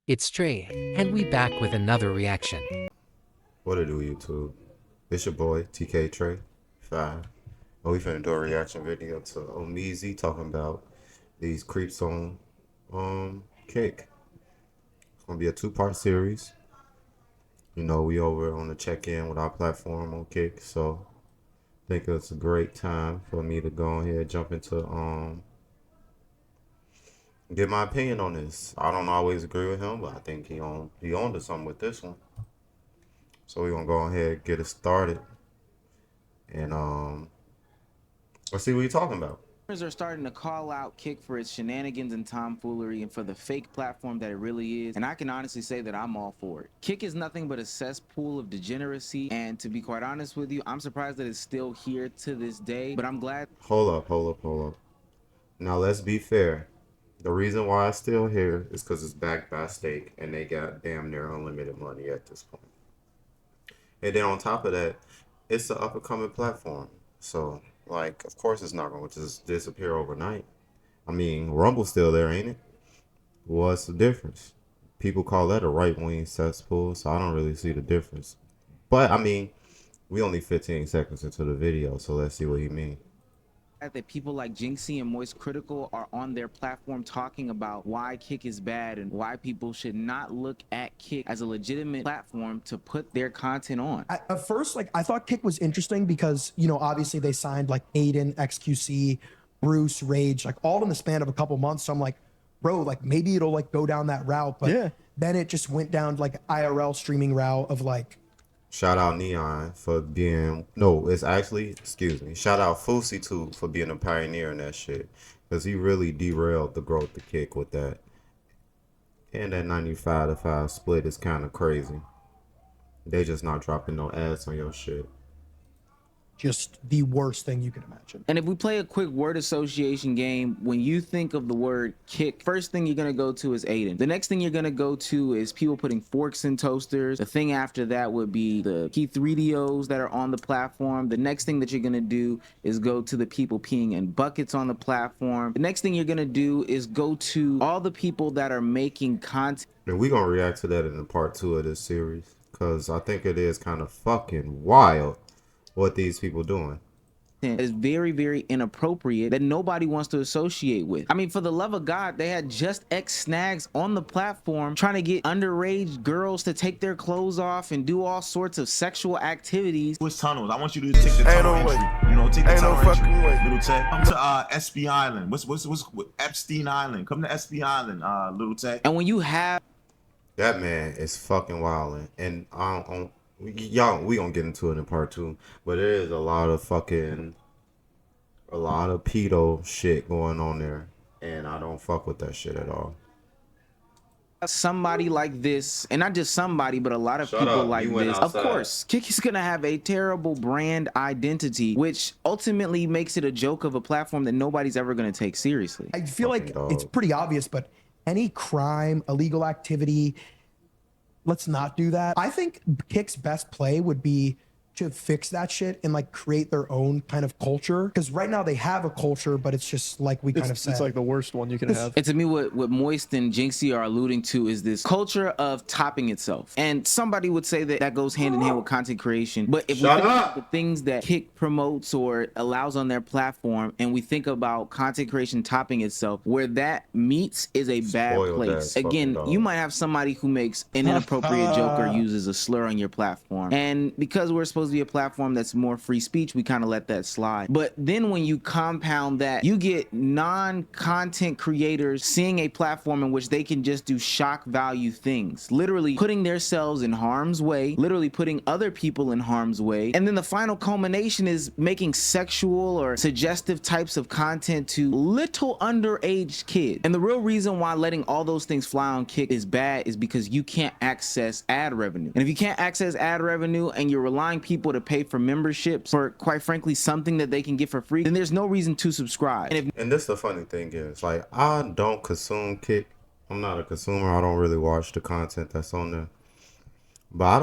It's Trey, and we back with another reaction. What it do, YouTube? It's your boy TK Trey 5. And we finna do a reaction video to Omeezy talking about these creeps on Kick. It's gonna be a 2-part series. You know, we over on the check-in with our platform on Kick, so I think it's a great time for me to go ahead and jump into get my opinion on this. I don't always agree with him, but I think he on to something with this one. So we're gonna go ahead and get it started. And let's see what you're talking about. Are starting to call out Kick for its shenanigans and tomfoolery and for the fake platform that it really is, and I can honestly say that I'm all for it. Kick is nothing but a cesspool of degeneracy, and to be quite honest with you, I'm surprised that it's still here to this day, but I'm glad. Hold up. Now let's be fair. The reason why it's still here is because it's backed by Stake, and they got damn near unlimited money at this point. And then on top of that, it's an up-and-coming platform. So, like, of course it's not going to just disappear overnight. I mean, Rumble's still there, ain't it? What's the difference? People call that a right-wing cesspool, so I don't really see the difference. But, I mean, we only 15 seconds into the video, so let's see what he means. That people like Jinxie and Moist Critical are on their platform talking about why Kick is bad and why people should not look at Kick as a legitimate platform to put their content on. At first, I thought Kick was interesting because, you know, obviously they signed like Aiden, XQC, Bruce, Rage, like all in the span of a couple months. So I'm like, bro, like maybe it'll like go down that route. But yeah, then it just went down like IRL streaming route of like. Shout out Neon for being, no, it's actually, excuse me, shout out Fousey too for being a pioneer in that shit. Because he really derailed the growth of Kick with that. And that 95-5 split is kind of crazy. They just not dropping no ads on your shit. Just the worst thing you can imagine. And if we play a quick word association game, when you think of the word Kick, first thing you're gonna go to is Aiden. The next thing you're gonna go to is people putting forks in toasters. The thing after that would be the key 3DOs that are on the platform. The next thing that you're gonna do is go to the people peeing in buckets on the platform. The next thing you're gonna do is go to all the people that are making content. And we're gonna react to that in the part 2 of this series, because I think it is kind of fucking wild what these people doing. Is very, very inappropriate that nobody wants to associate with. I mean, for the love of God, they had just X snags on the platform trying to get underage girls to take their clothes off and do all sorts of sexual activities. Which tunnels? I want you to take the tunnel entry. You know, take the tunnel entry. Little Tay. Come to SB Island. What's Epstein Island? Come to SB Island, Little Tay. And when you have that, man is fucking wilding, and y'all, we gonna get into it in part 2, but there is a lot of pedo shit going on there, and I don't fuck with that shit at all. Somebody like this, and not just somebody, but a lot of people like this, of course, Kick is gonna have a terrible brand identity, which ultimately makes it a joke of a platform that nobody's ever gonna take seriously. I feel like it's pretty obvious, but any crime, illegal activity, let's not do that. I think Kick's best play would be to fix that shit and like create their own kind of culture, because right now they have a culture, but it's just like we kind of said, it's like the worst one you can have. And to me, what Moist and Jinxie are alluding to is this culture of topping itself, and somebody would say that that goes hand in hand with content creation. But if we think about the things that Kick promotes or allows on their platform, and we think about content creation topping itself, where that meets is a bad place. Again, you might have somebody who makes an inappropriate joke or uses a slur on your platform, and because we're supposed to be a platform that's more free speech, we kind of let that slide. But then when you compound that, you get non-content creators seeing a platform in which they can just do shock value things, literally putting themselves in harm's way, literally putting other people in harm's way. And then the final culmination is making sexual or suggestive types of content to little underage kids. And the real reason why letting all those things fly on Kick is bad is because you can't access ad revenue. And if you can't access ad revenue and you're relying people to pay for memberships for, quite frankly, something that they can get for free, then there's no reason to subscribe. And this the funny thing is, like, I don't consume Kick. I'm not a consumer. I don't really watch the content that's on there. But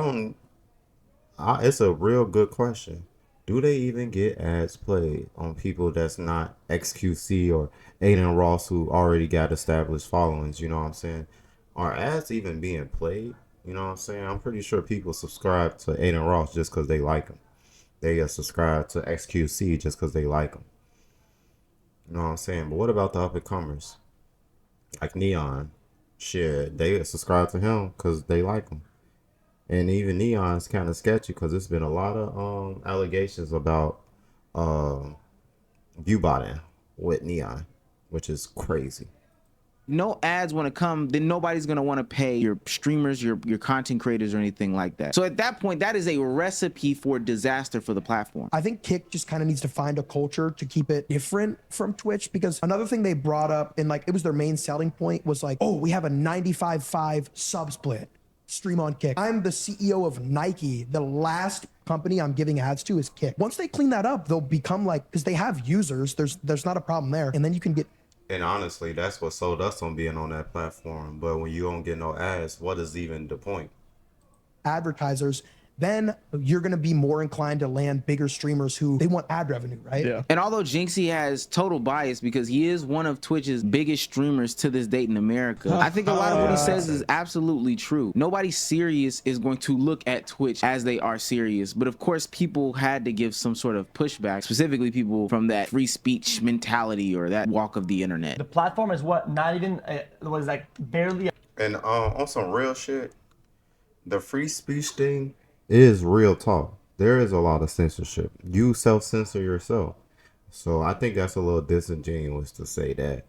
it's a real good question. Do they even get ads played on people that's not XQC or Aiden Ross, who already got established followings? You know what I'm saying? are ads even being played? You know what I'm saying? I'm pretty sure people subscribe to Aiden Ross just because they like him. They subscribe to XQC just because they like him. You know what I'm saying? But what about the up-and-comers? Like Neon. Shit, they subscribe to him because they like him. And even Neon's kind of sketchy because there's been a lot of allegations about view botting with Neon, which is crazy. No ads want to come, then nobody's going to want to pay your streamers, your content creators, or anything like that. So at that point, that is a recipe for disaster for the platform. I think Kick just kind of needs to find a culture to keep it different from Twitch, because another thing they brought up, and like it was their main selling point, was like, oh, we have a 95.5 sub split stream on Kick. I'm the CEO of Nike. The last company I'm giving ads to is Kick. Once they clean that up, they'll become like, because they have users, there's not a problem there. And then you can get. And honestly, that's what sold us on being on that platform. But when you don't get no ads, what is even the point? Advertisers, then you're going to be more inclined to land bigger streamers who they want ad revenue, right? Yeah. And although Jinxie has total bias because he is one of Twitch's biggest streamers to this date in America, I think a lot of what he says is absolutely true. Nobody serious is going to look at Twitch as they are serious. But of course, people had to give some sort of pushback, specifically people from that free speech mentality or that walk of the internet. The platform is what, not even, was like barely. And on some real shit, the free speech thing is real talk. There is a lot of censorship. You self-censor yourself. So I think that's a little disingenuous to say that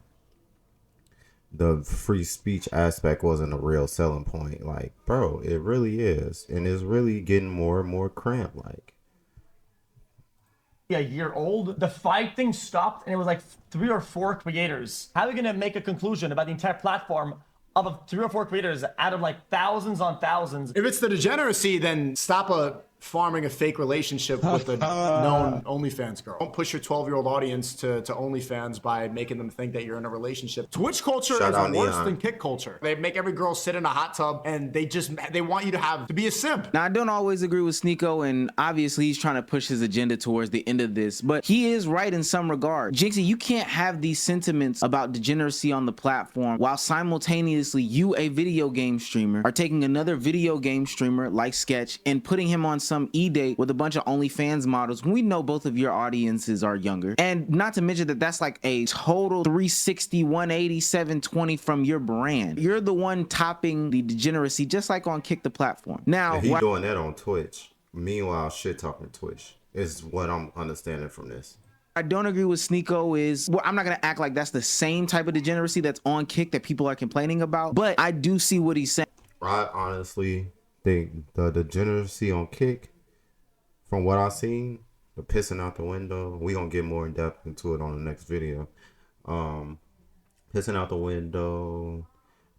the free speech aspect wasn't a real selling point. Like, bro, it really is. And it's really getting more and more cramped. Like, A year old, the fight thing stopped and it was like 3 or 4 creators. How are we gonna make a conclusion about the entire platform of 3 or 4 creators out of like thousands on thousands? If it's the degeneracy, then stop farming a fake relationship with a known OnlyFans girl. Don't push your 12-year-old audience to OnlyFans by making them think that you're in a relationship. Twitch culture is worse than Kick culture. They make every girl sit in a hot tub and they want you to be a simp. Now, I don't always agree with Sneeko, and obviously he's trying to push his agenda towards the end of this, but he is right in some regard. Jinxie, you can't have these sentiments about degeneracy on the platform while simultaneously you, a video game streamer, are taking another video game streamer like Sketch and putting him on some e-date with a bunch of OnlyFans models when we know both of your audiences are younger. And not to mention that that's like a total 360, 180, 720 from your brand. You're the one topping the degeneracy, just like on Kick the platform. Now, and he doing that on Twitch. Meanwhile, shit talking Twitch is what I'm understanding from this. I don't agree with Sneeko is, well, I'm not gonna act like that's the same type of degeneracy that's on Kick that people are complaining about, but I do see what he's saying. I honestly think the degeneracy on Kick, from what I've seen, the pissing out the window, we gonna get more in depth into it on the next video. Pissing out the window,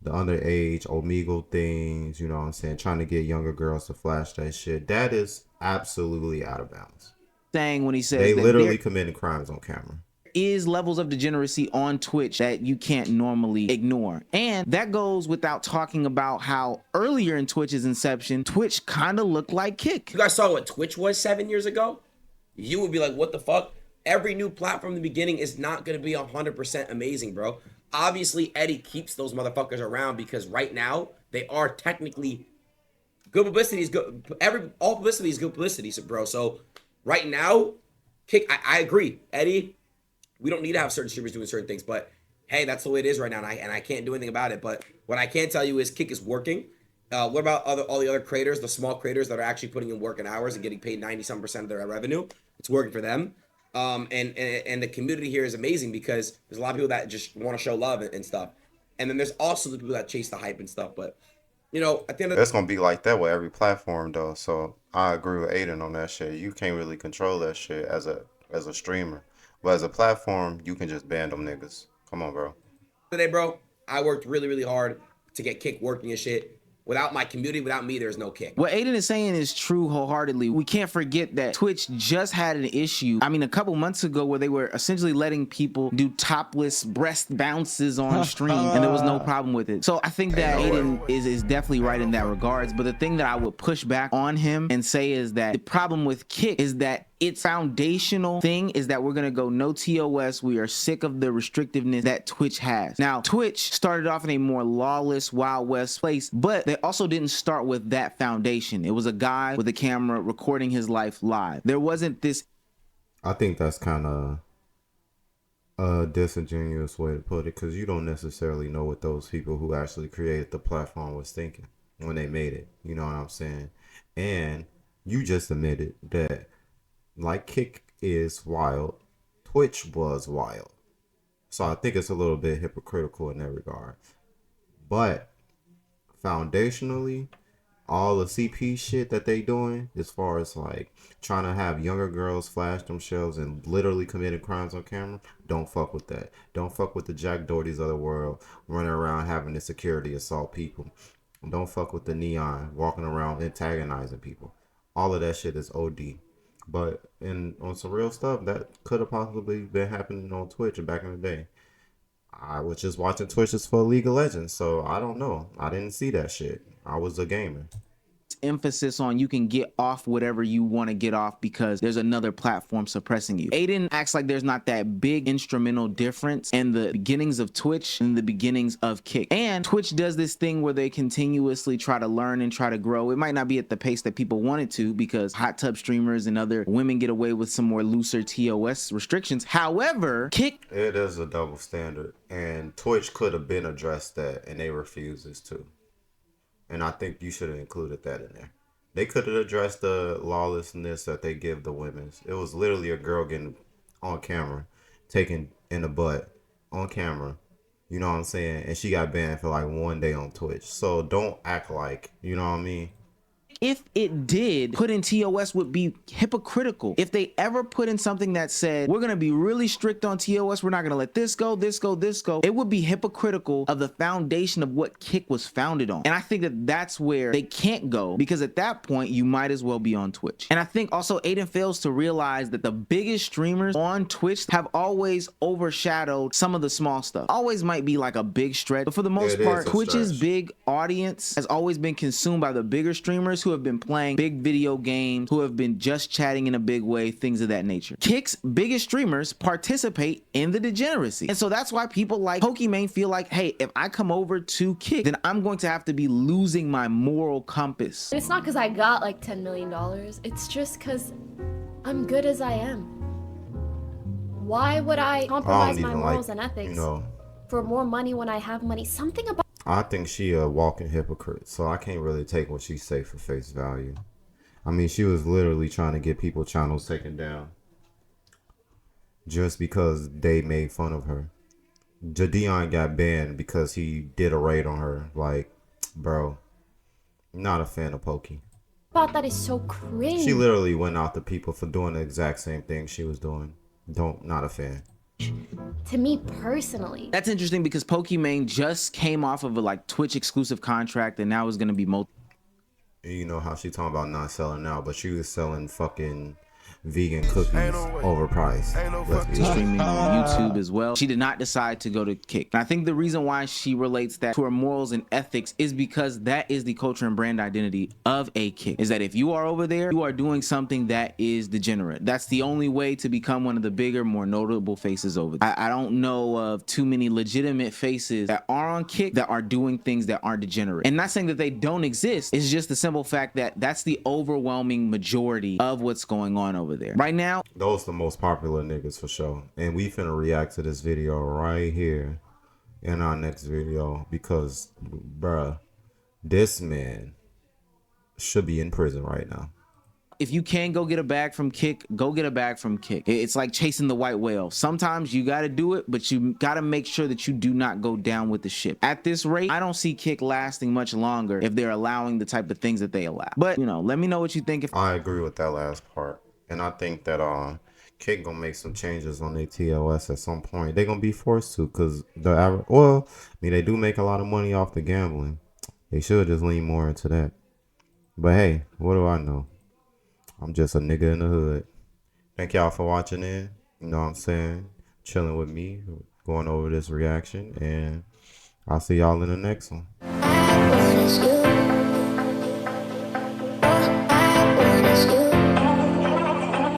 the underage Omegle things, you know what I'm saying, trying to get younger girls to flash that shit, that is absolutely out of bounds. Saying when he says they that literally committing crimes on camera. Is levels of degeneracy on Twitch that you can't normally ignore. And that goes without talking about how earlier in Twitch's inception, Twitch kind of looked like Kick. You guys saw what Twitch was 7 years ago? You would be like, what the fuck? Every new platform in the beginning is not going to be 100% amazing, bro. Obviously, Eddie keeps those motherfuckers around because right now, they are technically good publicity is good. All publicity is good publicity, bro. So right now, Kick, I agree. Eddie, we don't need to have certain streamers doing certain things, but hey, that's the way it is right now, and I can't do anything about it. But what I can tell you is Kick is working. What about all the other creators, the small creators that are actually putting in work and hours and getting paid 90-some% of their revenue? It's working for them. And the community here is amazing because there's a lot of people that just want to show love and stuff. And then there's also the people that chase the hype and stuff. But, you know, at the end of that's going to be like that with every platform, though. So I agree with Aiden on that shit. You can't really control that shit as a streamer. But as a platform, you can just ban them niggas. Come on, bro. Today, bro, I worked really, really hard to get Kick working and shit. Without my community, without me, there's no Kick. What Aiden is saying is true wholeheartedly. We can't forget that Twitch just had an issue, I mean, a couple months ago where they were essentially letting people do topless breast bounces on stream and there was no problem with it. So I think that Aiden is definitely right in that regards. But the thing that I would push back on him and say is that the problem with Kick is that its foundational thing is that we're gonna go no TOS. We are sick of the restrictiveness that Twitch has. Now, Twitch started off in a more lawless, Wild West place, but they also didn't start with that foundation. It was a guy with a camera recording his life live. There wasn't this. I think that's kind of a disingenuous way to put it, because you don't necessarily know what those people who actually created the platform was thinking when they made it. You know what I'm saying? And you just admitted that, like Kick is wild, Twitch was wild. So I think it's a little bit hypocritical in that regard. But foundationally, all the CP shit that they doing, as far as like trying to have younger girls flash themselves and literally committing crimes on camera, don't fuck with that. Don't fuck with the Jack Dohertys of the world running around having the security assault people. Don't fuck with the Neon walking around antagonizing people. All of that shit is OD. But on some real stuff, that could have possibly been happening on Twitch back in the day. I was just watching Twitches for League of Legends, so I don't know. I didn't see that shit. I was a gamer. Emphasis on you can get off whatever you want to get off because there's another platform suppressing you. Aiden acts like there's not that big instrumental difference in the beginnings of Twitch and the beginnings of Kick. And Twitch does this thing where they continuously try to learn and try to grow. It might not be at the pace that people want it to because hot tub streamers and other women get away with some more looser TOS restrictions. However, Kick, it is a double standard, and Twitch could have been addressed that, and they refuses to. And I think you should have included that in there. They could have addressed the lawlessness that they give the women's. It was literally a girl getting on camera, taken in the butt on camera. You know what I'm saying? And she got banned for like 1 day on Twitch. So don't act like, you know what I mean? if it did put in TOS, would be hypocritical. If they ever put in something that said, we're going to be really strict on TOS, we're not going to let this go, this go, this go, it would be hypocritical of the foundation of what Kick was founded on. And I think that that's where they can't go, because at that point, you might as well be on Twitch. And I think also Aiden fails to realize that the biggest streamers on Twitch have always overshadowed some of the small stuff. Always might be like a big stretch, but for the most part, Twitch's big audience has always been consumed by the bigger streamers who have been playing big video games, who have been just chatting in a big way, things of that nature. Kick's biggest streamers participate in the degeneracy. And so that's why people like Pokimane feel like, hey, if I come over to Kick, then I'm going to have to be losing my moral compass. It's not because I got like $10 million. It's just because I'm good as I am. Why would I compromise my morals and ethics for more money when I have money? Something about... I think she a walking hypocrite, so I can't really take what she say for face value. I mean, she was literally trying to get people channels taken down just because they made fun of her. Jadion got banned because he did a raid on her. Like, bro, not a fan of Pokey. About that is so cringe. She literally went after people for doing the exact same thing she was doing. Not a fan. To me personally. That's interesting because Pokimane just came off of a like Twitch exclusive contract and now is going to be multi. You know how she talking about not selling now, but she was selling fucking vegan cookies overpriced. Streaming on YouTube as well. She did not decide to go to Kick. And I think the reason why she relates that to her morals and ethics is because that is the culture and brand identity of a Kick. Is that if you are over there, you are doing something that is degenerate. That's the only way to become one of the bigger, more notable faces over there. I don't know of too many legitimate faces that are on Kick that are doing things that are degenerate. And not saying that they don't exist. It's just the simple fact that that's the overwhelming majority of what's going on over there right now. Those are the most popular niggas for sure, and we finna react to this video right here in our next video because bruh, this man should be in prison right now. If you can go get a bag from Kick, go get a bag from Kick. It's like chasing the white whale. Sometimes you got to do it, but you got to make sure that you do not go down with the ship. At this rate, I don't see Kick lasting much longer if they're allowing the type of things that they allow. But, you know, let me know what you think. I agree with that last part. And I think that Kick gonna make some changes on their TOS at some point. They're gonna be forced to, because the average, well, I mean, they do make a lot of money off the gambling. They should just lean more into that. But hey, what do I know? I'm just a nigga in the hood. Thank y'all for watching in. You know what I'm saying? Chilling with me, going over this reaction, and I'll see y'all in the next one.